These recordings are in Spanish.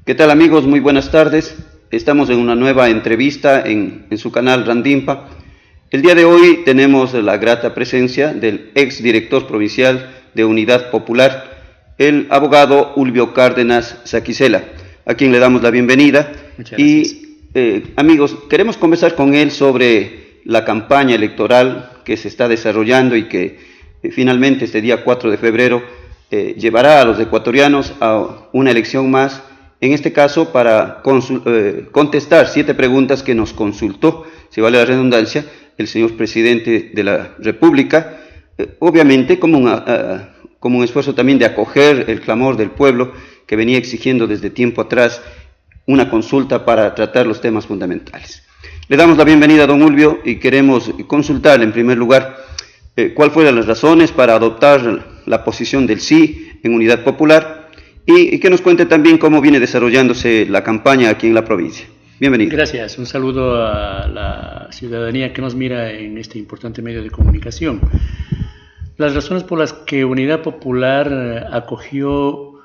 ¿Qué tal amigos? Muy buenas tardes. Estamos en una nueva entrevista en su canal Randimpa. El día de hoy tenemos la grata presencia del ex director provincial de Unidad Popular, el abogado Ulvio Cárdenas Saquicela, a quien le damos la bienvenida. Muchas gracias. Amigos, queremos conversar con él sobre la campaña electoral que se está desarrollando y que finalmente este día 4 de febrero llevará a los ecuatorianos a una elección más, en este caso para contestar 7 preguntas que nos consultó, si vale la redundancia, el señor presidente de la República, obviamente como un esfuerzo también de acoger el clamor del pueblo que venía exigiendo desde tiempo atrás una consulta para tratar los temas fundamentales. Le damos la bienvenida a don Ulvio y queremos consultarle en primer lugar cuáles fueron las razones para adoptar la posición del sí en Unidad Popular y que nos cuente también cómo viene desarrollándose la campaña aquí en la provincia. Bienvenido. Gracias, un saludo a la ciudadanía que nos mira en este importante medio de comunicación. Las razones por las que Unidad Popular acogió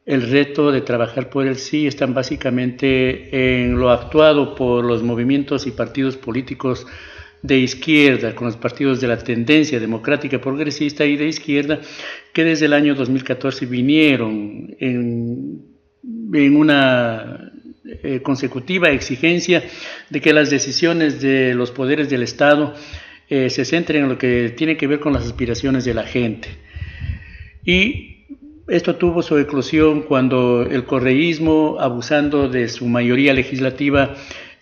el reto de trabajar por el sí están básicamente en lo actuado por los movimientos y partidos políticos de izquierda, con los partidos de la tendencia democrática progresista y de izquierda, que desde el año 2014 vinieron en una consecutiva exigencia de que las decisiones de los poderes del Estado se centren en lo que tiene que ver con las aspiraciones de la gente. Y esto tuvo su eclosión cuando el correísmo, abusando de su mayoría legislativa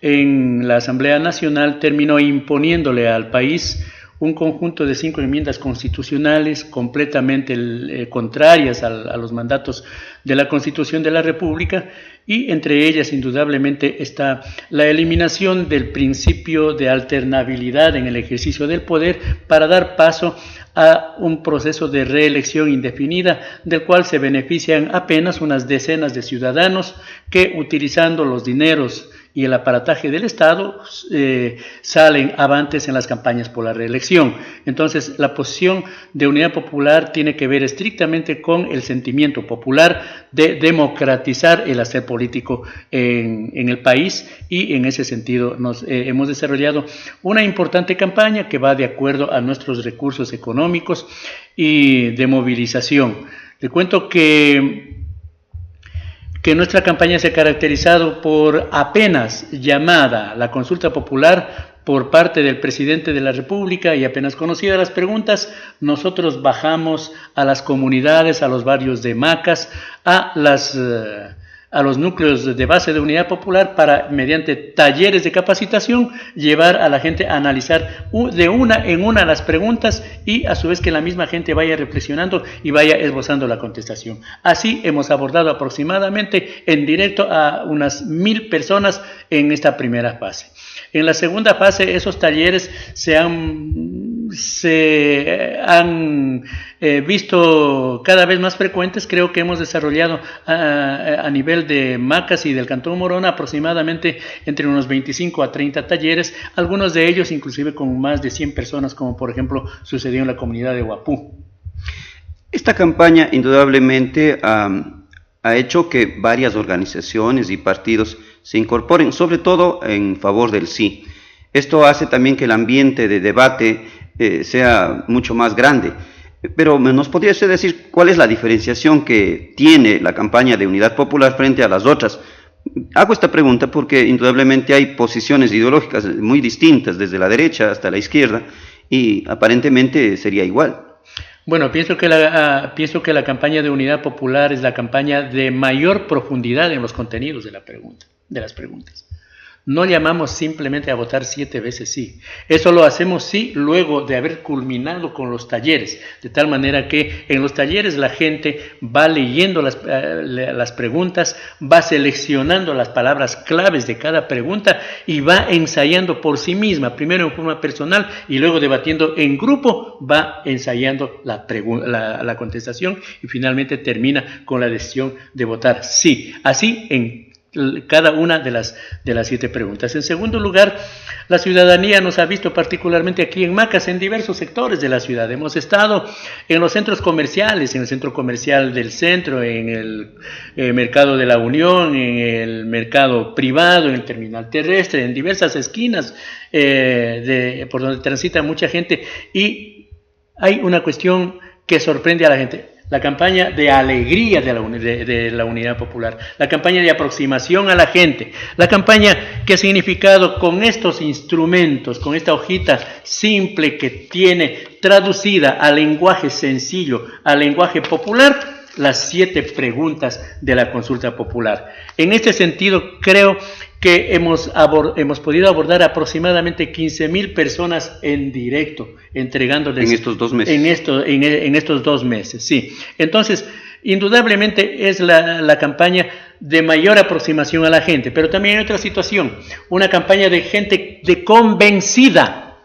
en la Asamblea Nacional, terminó imponiéndole al país un conjunto de 5 enmiendas constitucionales completamente contrarias a los mandatos de la Constitución de la República, y entre ellas indudablemente está la eliminación del principio de alternabilidad en el ejercicio del poder para dar paso a un proceso de reelección indefinida del cual se benefician apenas unas decenas de ciudadanos que, utilizando los dineros y el aparataje del Estado, salen avantes en las campañas por la reelección. Entonces, la posición de Unidad Popular tiene que ver estrictamente con el sentimiento popular de democratizar el hacer político en el país, y en ese sentido hemos desarrollado una importante campaña que va de acuerdo a nuestros recursos económicos y de movilización. Te cuento que nuestra campaña se ha caracterizado por apenas llamada la consulta popular por parte del presidente de la República y apenas conocidas las preguntas, nosotros bajamos a las comunidades, a los barrios de Macas, a los núcleos de base de Unidad Popular para, mediante talleres de capacitación, llevar a la gente a analizar de una en una las preguntas y a su vez que la misma gente vaya reflexionando y vaya esbozando la contestación. Así hemos abordado aproximadamente en directo a unas 1000 personas en esta primera fase. En la segunda fase, esos talleres se han visto cada vez más frecuentes. Creo que hemos desarrollado a nivel de Macas y del Cantón Morona aproximadamente entre unos 25 a 30 talleres, algunos de ellos inclusive con más de 100 personas, como por ejemplo sucedió en la comunidad de Huapú. Esta campaña indudablemente ha hecho que varias organizaciones y partidos se incorporen, sobre todo en favor del sí. Esto hace también que el ambiente de debate sea mucho más grande. Pero ¿nos podría usted decir cuál es la diferenciación que tiene la campaña de Unidad Popular frente a las otras? Hago esta pregunta porque indudablemente hay posiciones ideológicas muy distintas, desde la derecha hasta la izquierda, y aparentemente sería igual. Bueno, pienso que la campaña de Unidad Popular es la campaña de mayor profundidad en los contenidos de las preguntas. No llamamos simplemente a votar 7 veces sí. Eso lo hacemos sí luego de haber culminado con los talleres, de tal manera que en los talleres la gente va leyendo las preguntas, va seleccionando las palabras claves de cada pregunta y va ensayando por sí misma, primero en forma personal y luego debatiendo en grupo, va ensayando la contestación y finalmente termina con la decisión de votar sí. Así en cada una de las 7 preguntas. En segundo lugar, la ciudadanía nos ha visto particularmente aquí en Macas, en diversos sectores de la ciudad. Hemos estado en los centros comerciales, en el centro comercial del centro, en el mercado de la Unión, en el mercado privado, en el terminal terrestre, en diversas esquinas por donde transita mucha gente. Y hay una cuestión que sorprende a la gente. La campaña de alegría de la Unidad Popular, la campaña de aproximación a la gente, la campaña que ha significado con estos instrumentos, con esta hojita simple que tiene traducida al lenguaje sencillo, al lenguaje popular, las 7 preguntas de la consulta popular. En este sentido, creo que hemos podido abordar aproximadamente 15.000 personas en directo, entregándoles... En estos 2 meses. En estos 2 meses, sí. Entonces, indudablemente es la campaña de mayor aproximación a la gente, pero también hay otra situación, una campaña de gente convencida.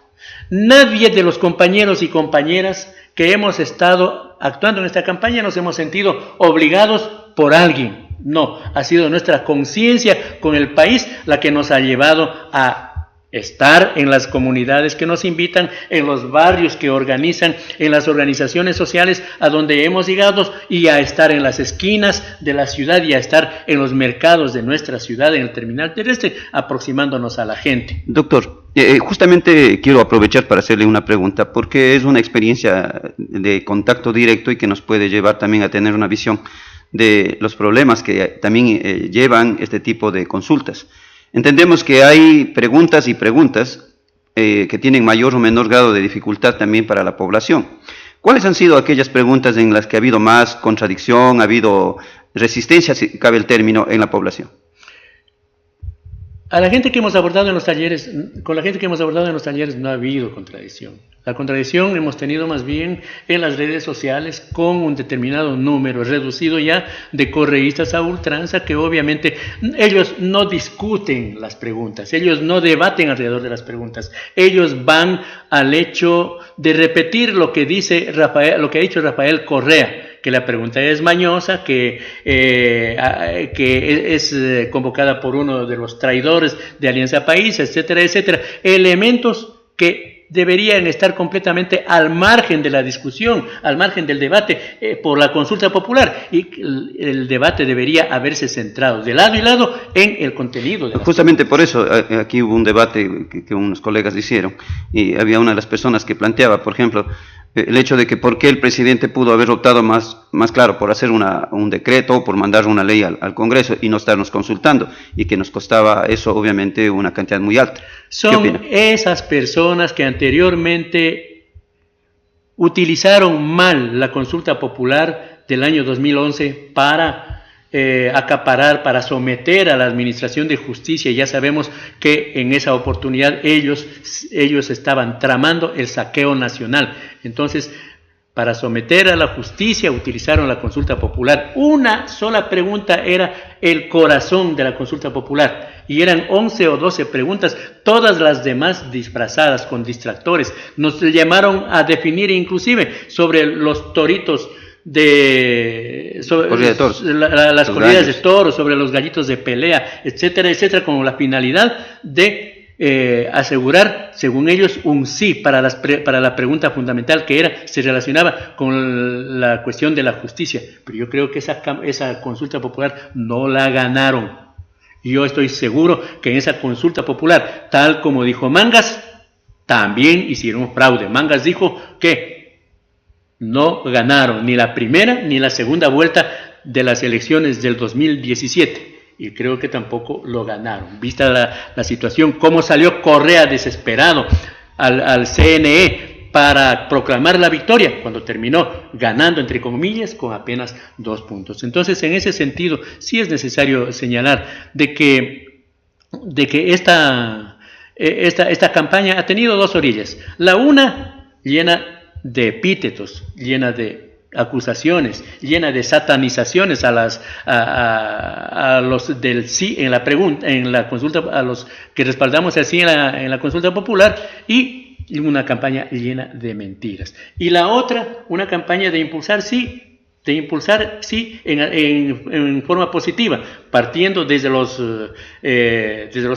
Nadie de los compañeros y compañeras que hemos estado actuando en esta campaña nos hemos sentido obligados por alguien. No, ha sido nuestra conciencia con el país la que nos ha llevado a estar en las comunidades que nos invitan, en los barrios que organizan, en las organizaciones sociales a donde hemos llegado, y a estar en las esquinas de la ciudad y a estar en los mercados de nuestra ciudad, en el terminal terrestre, aproximándonos a la gente. Doctor, justamente quiero aprovechar para hacerle una pregunta, porque es una experiencia de contacto directo y que nos puede llevar también a tener una visión de los problemas que también llevan este tipo de consultas. Entendemos que hay preguntas y preguntas que tienen mayor o menor grado de dificultad también para la población. ¿Cuáles han sido aquellas preguntas en las que ha habido más contradicción, ha habido resistencia, si cabe el término, en la población? A la gente que hemos abordado en los talleres, con la gente que hemos abordado en los talleres no ha habido contradicción. La contradicción hemos tenido más bien en las redes sociales con un determinado número reducido ya de correístas a ultranza que obviamente ellos no discuten las preguntas, ellos no debaten alrededor de las preguntas, ellos van al hecho de repetir lo que dice Rafael, lo que ha dicho Rafael Correa, que la pregunta es mañosa, que es convocada por uno de los traidores de Alianza País, etcétera, etcétera. Elementos que deberían estar completamente al margen de la discusión, al margen del debate por la consulta popular, y el debate debería haberse centrado de lado y lado en el contenido. Justamente por eso aquí hubo un debate que unos colegas hicieron, y había una de las personas que planteaba, por ejemplo, el hecho de que por qué el presidente pudo haber optado más claro por hacer un decreto o por mandar una ley al Congreso y no estarnos consultando, y que nos costaba eso obviamente una cantidad muy alta. Son esas personas que anteriormente utilizaron mal la consulta popular del año 2011 para acaparar, para someter a la Administración de Justicia. Ya sabemos que en esa oportunidad ellos estaban tramando el saqueo nacional. Entonces, para someter a la justicia utilizaron la consulta popular. Una sola pregunta era el corazón de la consulta popular, y eran 11 o 12 preguntas, todas las demás disfrazadas con distractores. Nos llamaron a definir inclusive sobre los toritos las corridas de toros, sobre los gallitos de pelea, etcétera, etcétera, con la finalidad de asegurar, según ellos, un sí para la pregunta fundamental que se relacionaba con la cuestión de la justicia. Pero yo creo que esa consulta popular no la ganaron. Y yo estoy seguro que en esa consulta popular, tal como dijo Mangas, también hicieron fraude. Mangas dijo que no ganaron ni la primera ni la segunda vuelta de las elecciones del 2017. Y creo que tampoco lo ganaron. Vista la situación, cómo salió Correa desesperado al CNE para proclamar la victoria, cuando terminó ganando, entre comillas, con apenas 2 puntos. Entonces, en ese sentido, sí es necesario señalar de que esta campaña ha tenido 2 orillas. La una, llena de epítetos, llena de acusaciones, llena de satanizaciones a los del sí en la pregunta, en la consulta, a los que respaldamos el sí en la consulta popular, y una campaña llena de mentiras. Y la otra, una campaña de impulsar sí de impulsar, sí, en forma positiva, partiendo desde los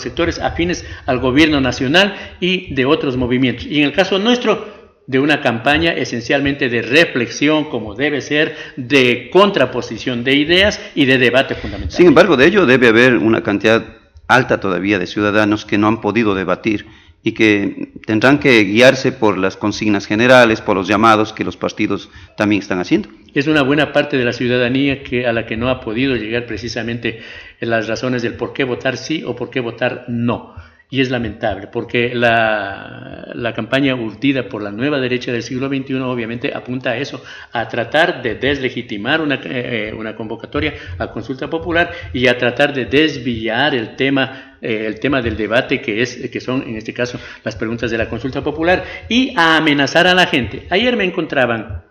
sectores afines al gobierno nacional y de otros movimientos. Y en el caso nuestro, de una campaña esencialmente de reflexión, como debe ser, de contraposición de ideas y de debate fundamental. Sin embargo, de ello debe haber una cantidad alta todavía de ciudadanos que no han podido debatir y que tendrán que guiarse por las consignas generales, por los llamados que los partidos también están haciendo. Es una buena parte de la ciudadanía a la que no ha podido llegar precisamente las razones del por qué votar sí o por qué votar no. Y es lamentable, porque la campaña urdida por la nueva derecha del siglo XXI obviamente apunta a eso, a tratar de deslegitimar una convocatoria a consulta popular y a tratar de desviar el tema del debate que son en este caso las preguntas de la consulta popular, y a amenazar a la gente. Ayer me encontraban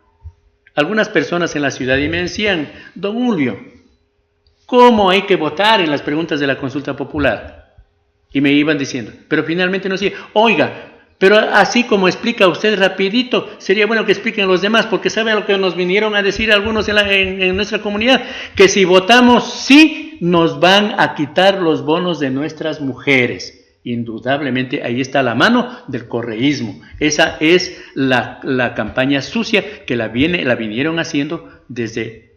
algunas personas en la ciudad y me decían: don Julio, ¿cómo hay que votar en las preguntas de la consulta popular? Y me iban diciendo, pero finalmente nos decía: oiga, pero así como explica usted rapidito, sería bueno que expliquen los demás, porque sabe lo que nos vinieron a decir algunos en nuestra comunidad, que si votamos sí, nos van a quitar los bonos de nuestras mujeres. Indudablemente ahí está la mano del correísmo. Esa es la campaña sucia que la vinieron haciendo desde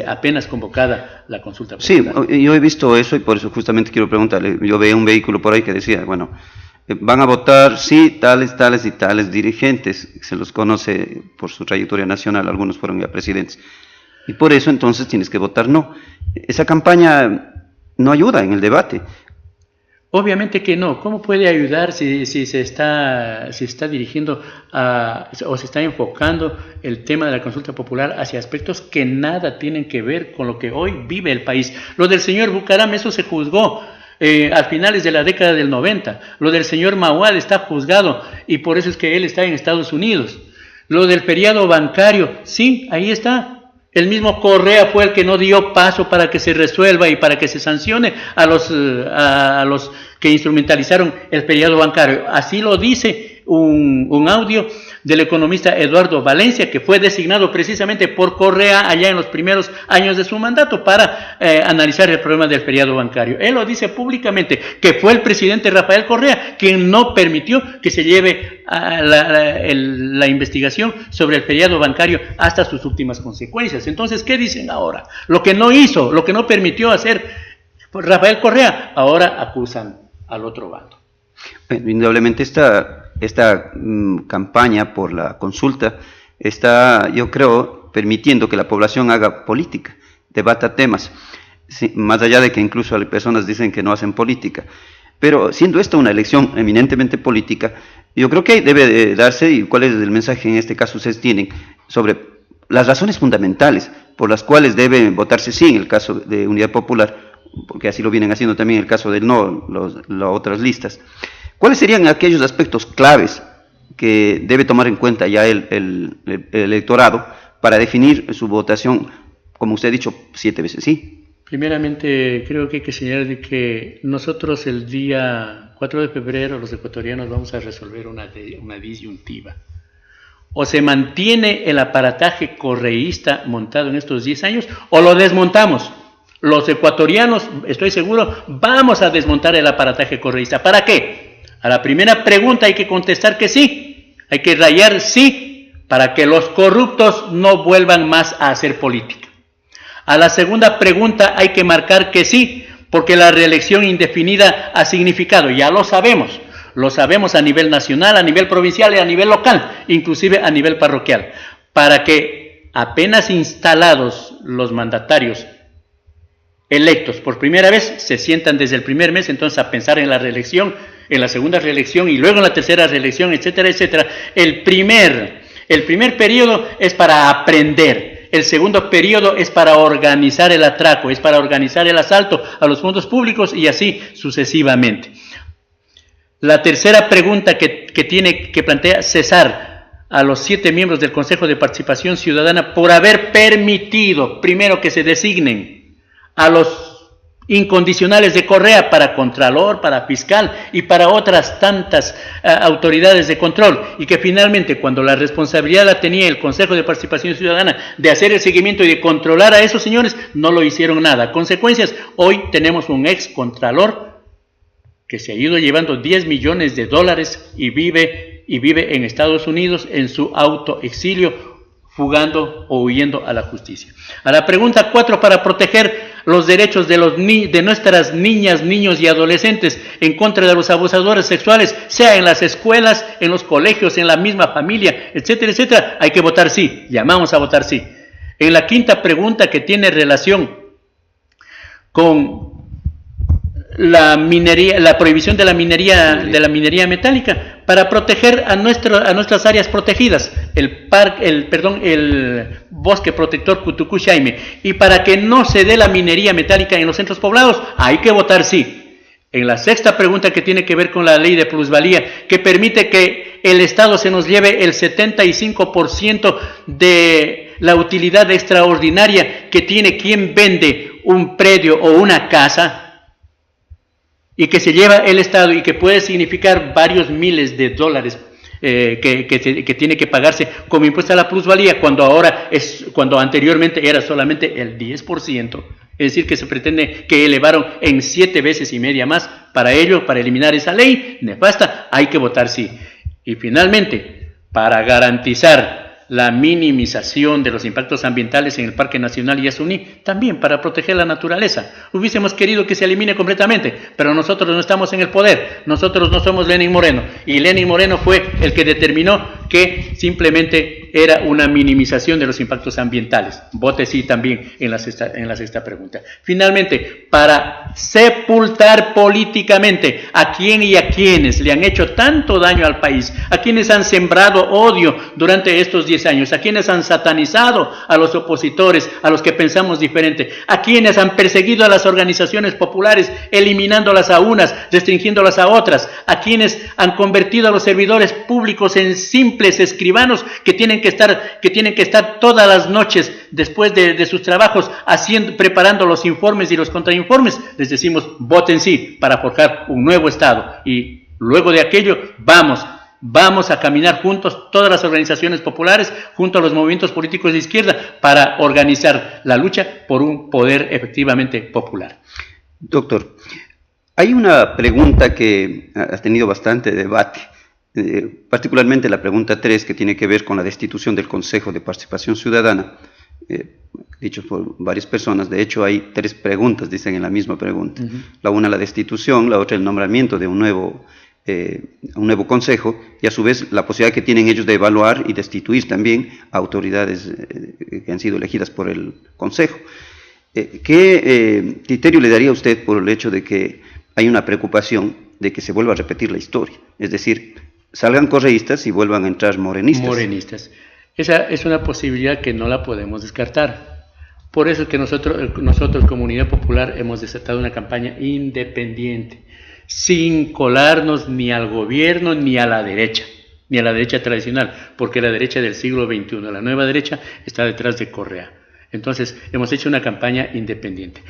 apenas convocada la consulta popular. Sí, yo he visto eso y por eso justamente quiero preguntarle. Yo veía un vehículo por ahí que decía, bueno, van a votar sí tales y tales dirigentes, se los conoce por su trayectoria nacional, algunos fueron ya presidentes, y por eso entonces tienes que votar no. Esa campaña no ayuda en el debate. Obviamente que no. ¿Cómo puede ayudar si se está dirigiendo o se está enfocando el tema de la consulta popular hacia aspectos que nada tienen que ver con lo que hoy vive el país? Lo del señor Bucaram, eso se juzgó a finales de la década del 90. Lo del señor Mauad está juzgado y por eso es que él está en Estados Unidos. Lo del feriado bancario, sí, ahí está. El mismo Correa fue el que no dio paso para que se resuelva y para que se sancione a los que instrumentalizaron el feriado bancario. Así lo dice un audio del economista Eduardo Valencia, que fue designado precisamente por Correa allá en los primeros años de su mandato para analizar el problema del feriado bancario. Él lo dice públicamente, que fue el presidente Rafael Correa quien no permitió que se lleve la investigación sobre el feriado bancario hasta sus últimas consecuencias. Entonces, ¿qué dicen ahora? Lo que no hizo, lo que no permitió hacer Rafael Correa, ahora acusan al otro bando. Indudablemente esta campaña por la consulta está, yo creo, permitiendo que la población haga política, debata temas, sí, más allá de que incluso hay personas dicen que no hacen política. Pero siendo esta una elección eminentemente política, yo creo que debe de darse, y cuál es el mensaje en este caso ustedes tienen, sobre las razones fundamentales por las cuales debe votarse sí en el caso de Unidad Popular, porque así lo vienen haciendo también en el caso del no, las otras listas. ¿Cuáles serían aquellos aspectos claves que debe tomar en cuenta ya el electorado para definir su votación, como usted ha dicho, 7 veces sí? Primeramente, creo que hay que señalar de que nosotros el día 4 de febrero, los ecuatorianos, vamos a resolver una disyuntiva. O se mantiene el aparataje correísta montado en estos 10 años, o lo desmontamos. Los ecuatorianos, estoy seguro, vamos a desmontar el aparataje correísta. ¿Para qué? A la primera pregunta hay que contestar que sí. Hay que rayar sí, para que los corruptos no vuelvan más a hacer política. A la segunda pregunta hay que marcar que sí, porque la reelección indefinida ha significado, ya lo sabemos a nivel nacional, a nivel provincial y a nivel local, inclusive a nivel parroquial, para que apenas instalados los mandatarios electos por primera vez se sientan desde el primer mes entonces a pensar en la reelección, en la segunda reelección y luego en la tercera reelección, etcétera, etcétera. El primer periodo es para aprender. El segundo periodo es para organizar el atraco, es para organizar el asalto a los fondos públicos y así sucesivamente. La tercera pregunta que plantea cesar a los 7 miembros del Consejo de Participación Ciudadana por haber permitido, primero, que se designen a los incondicionales de Correa para Contralor, para Fiscal y para otras tantas autoridades de control, y que finalmente, cuando la responsabilidad la tenía el Consejo de Participación Ciudadana de hacer el seguimiento y de controlar a esos señores, no lo hicieron nada. Consecuencias, hoy tenemos un ex Contralor que se ha ido llevando 10 millones de dólares y vive en Estados Unidos en su autoexilio, fugando o huyendo a la justicia. A la pregunta 4, para proteger los derechos de nuestras niñas, niños y adolescentes en contra de los abusadores sexuales, sea en las escuelas, en los colegios, en la misma familia, etcétera, etcétera, hay que votar sí. Llamamos a votar sí. En la quinta pregunta, que tiene relación con la minería, la prohibición de la minería metálica, para proteger a nuestras áreas protegidas, el bosque protector Cutucú-Xaime, y para que no se dé la minería metálica en los centros poblados, hay que votar sí. En la sexta pregunta, que tiene que ver con la ley de plusvalía, que permite que el Estado se nos lleve el 75% de la utilidad extraordinaria que tiene quien vende un predio o una casa, y que se lleva el Estado, y que puede significar varios miles de dólares que tiene que pagarse como impuesto a la plusvalía, cuando anteriormente era solamente el 10%. Es decir, que se pretende, que elevaron en 7 veces y media más. Para ello, para eliminar esa ley nefasta, hay que votar sí. Y finalmente, para garantizar la minimización de los impactos ambientales en el Parque Nacional Yasuní, también para proteger la naturaleza. Hubiésemos querido que se elimine completamente, pero nosotros no estamos en el poder, nosotros no somos Lenín Moreno, y Lenín Moreno fue el que determinó que simplemente era una minimización de los impactos ambientales. Vote sí también en la sexta pregunta. Finalmente, para sepultar políticamente a quién y a quienes le han hecho tanto daño al país, a quienes han sembrado odio durante estos 10 años, a quienes han satanizado a los opositores, a los que pensamos diferente, a quienes han perseguido a las organizaciones populares, eliminándolas a unas, restringiéndolas a otras, a quienes han convertido a los servidores públicos en simples escribanos que tienen que estar todas las noches después de sus trabajos preparando los informes y los contrainformes. Les decimos, voten sí para forjar un nuevo Estado, y luego de aquello vamos a caminar juntos, todas las organizaciones populares, junto a los movimientos políticos de izquierda, para organizar la lucha por un poder efectivamente popular. Doctor, hay una pregunta que ha tenido bastante debate, particularmente la pregunta 3, que tiene que ver con la destitución del Consejo de Participación Ciudadana, dicho por varias personas. De hecho, hay 3 preguntas, dicen en la misma pregunta. La una, la destitución; la otra, el nombramiento de un nuevo consejo, y a su vez la posibilidad que tienen ellos de evaluar y destituir también a autoridades que han sido elegidas por el consejo. ¿Qué criterio le daría a usted por el hecho de que hay una preocupación de que se vuelva a repetir la historia? Es decir, salgan correístas y vuelvan a entrar morenistas. Esa es una posibilidad que no la podemos descartar. Por eso es que nosotros como Unidad Popular hemos desatado una campaña independiente, sin colarnos ni al gobierno ni a la derecha tradicional, porque la derecha del siglo XXI, la nueva derecha, está detrás de Correa. Entonces, hemos hecho una campaña independiente.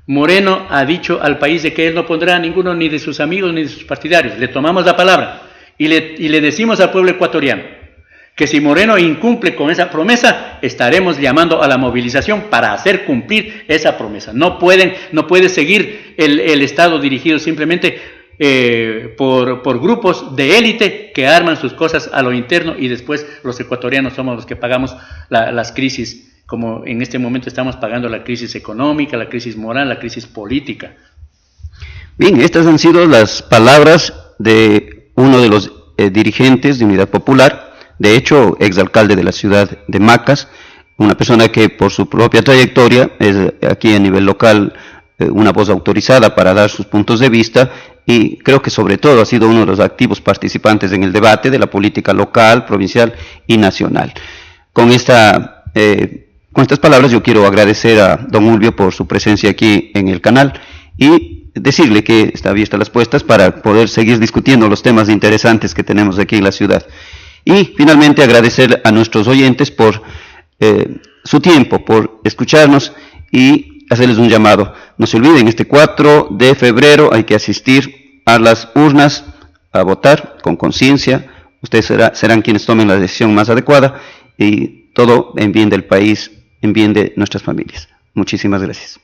Moreno ha dicho al país de que él no pondrá a ninguno, ni de sus amigos ni de sus partidarios. Le tomamos la palabra y le decimos al pueblo ecuatoriano que si Moreno incumple con esa promesa, estaremos llamando a la movilización para hacer cumplir esa promesa. No puede seguir el Estado dirigido simplemente por grupos de élite que arman sus cosas a lo interno, y después los ecuatorianos somos los que pagamos las crisis, como en este momento estamos pagando la crisis económica, la crisis moral, la crisis política. Bien, estas han sido las palabras de uno de los dirigentes de Unidad Popular, de hecho, exalcalde de la ciudad de Macas, una persona que por su propia trayectoria es aquí a nivel local una voz autorizada para dar sus puntos de vista, y creo que sobre todo ha sido uno de los activos participantes en el debate de la política local, provincial y nacional. Con estas palabras yo quiero agradecer a don Ulvio por su presencia aquí en el canal y decirle que está abierta las puertas para poder seguir discutiendo los temas interesantes que tenemos aquí en la ciudad. Y finalmente agradecer a nuestros oyentes por su tiempo, por escucharnos, y hacerles un llamado. No se olviden, este 4 de febrero hay que asistir a las urnas a votar con conciencia. Ustedes serán quienes tomen la decisión más adecuada y todo en bien del país, en bien de nuestras familias. Muchísimas gracias.